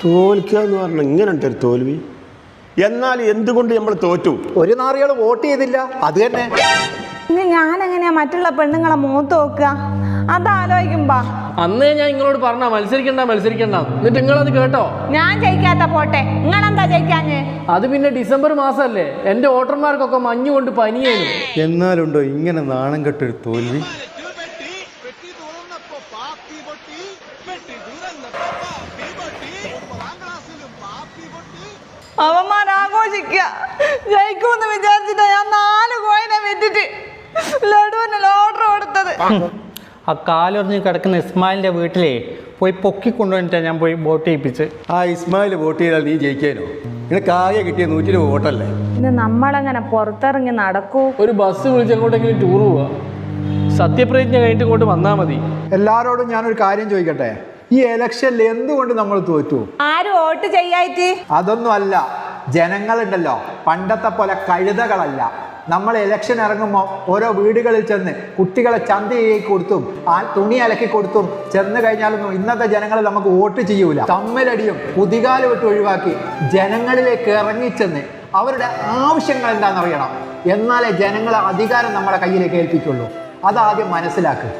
തോൽക്കുക എന്ന് പറഞ്ഞാൽ ഇങ്ങനെ ഉണ്ട് ഒരു തോൽവി. എന്നാൽ എന്തുകൊണ്ട് നമ്മൾ തോറ്റു? ഒരു നാറികൾ വോട്ട് ചെയ്തില്ല, അത് തന്നെ. ഇനി ഞാൻ എങ്ങനെയാ മറ്റുള്ള പെണ്ണുങ്ങളെ മുഖത്ത് നോക്കുക? അതാലോചിക്കുമ്പോ അന്നേ ഞാൻ നിങ്ങളോട് പറഞ്ഞ മത്സരിക്കണ്ട എന്നിട്ട് നിങ്ങളത് കേട്ടോ? ഞാൻ ജയിക്കാത്ത പോട്ടെ, നിങ്ങളെന്താ ജയിക്കാഞ്ഞ്? അത് പിന്നെ ഡിസംബർ മാസമല്ലേ, എന്റെ വോട്ടർമാർക്കൊക്കെ മഞ്ഞ് കൊണ്ട് പനിയായിരുന്നു. എന്നാലുണ്ടോ ഇങ്ങനെ നാണം കെട്ടൊരു തോൽവി? അവന്മാർ ആഘോഷിക്കുക ജയിക്കുമെന്ന് വിചാരിച്ചിട്ടാ ഞാൻ 4 കോയിനെ വിറ്റിട്ട് ലഡുവിന് ഓർഡർ കൊടുത്തത്. ആ കാലൊറിഞ്ഞ് കിടക്കുന്ന ഇസ്മായിലിൻ്റെ വീട്ടിലേ പോയി പൊക്കിക്കൊണ്ടുവന്നിട്ടാണ് ഞാൻ പോയി വോട്ട് ചെയ്യിപ്പിച്ച്. ആ ഇസ്മായിൽ വോട്ട് ചെയ്താൽ നീ ജയിക്കാനോ? നിനക്ക് ആകെ കിട്ടിയ 100 രൂപ വോട്ടല്ലേ? ഇത് നമ്മളെങ്ങനെ പുറത്തിറങ്ങി നടക്കൂ? ഒരു ബസ് വിളിച്ച് എങ്ങോട്ടെങ്കിലും ടൂർ പോവാ. സത്യപ്രതിജ്ഞ കഴിഞ്ഞിട്ട് ഇങ്ങോട്ട് വന്നാൽ മതി. എല്ലാവരോടും ഞാനൊരു കാര്യം ചോദിക്കട്ടെ, ഈ ഇലക്ഷനിൽ എന്തുകൊണ്ട് നമ്മൾ തോറ്റു? ആരും വോട്ട് ചെയ്യായിട്ട്? അതൊന്നും അല്ല, ജനങ്ങളുണ്ടല്ലോ പണ്ടത്തെ പോലെ കഴുതകളല്ല. നമ്മൾ ഇലക്ഷൻ ഇറങ്ങുമ്പോൾ ഓരോ വീടുകളിൽ ചെന്ന് കുട്ടികളെ ചന്തയായി കൊടുത്തും തുണി അലക്കി കൊടുത്തും ചെന്ന് കഴിഞ്ഞാലൊന്നും ഇന്നത്തെ ജനങ്ങൾ നമുക്ക് വോട്ട് ചെയ്യൂല. തമ്മിലടിയും കുതികാല് വിട്ട് ഒഴിവാക്കി ജനങ്ങളിലേക്ക് ഇറങ്ങിച്ചെന്ന് അവരുടെ ആവശ്യങ്ങൾ എന്താണെന്നറിയണം. എന്നാലേ ജനങ്ങളെ അധികാരം നമ്മളെ കയ്യിലേക്ക് ഏൽപ്പിക്കുള്ളൂ. അതാദ്യം മനസ്സിലാക്കുക.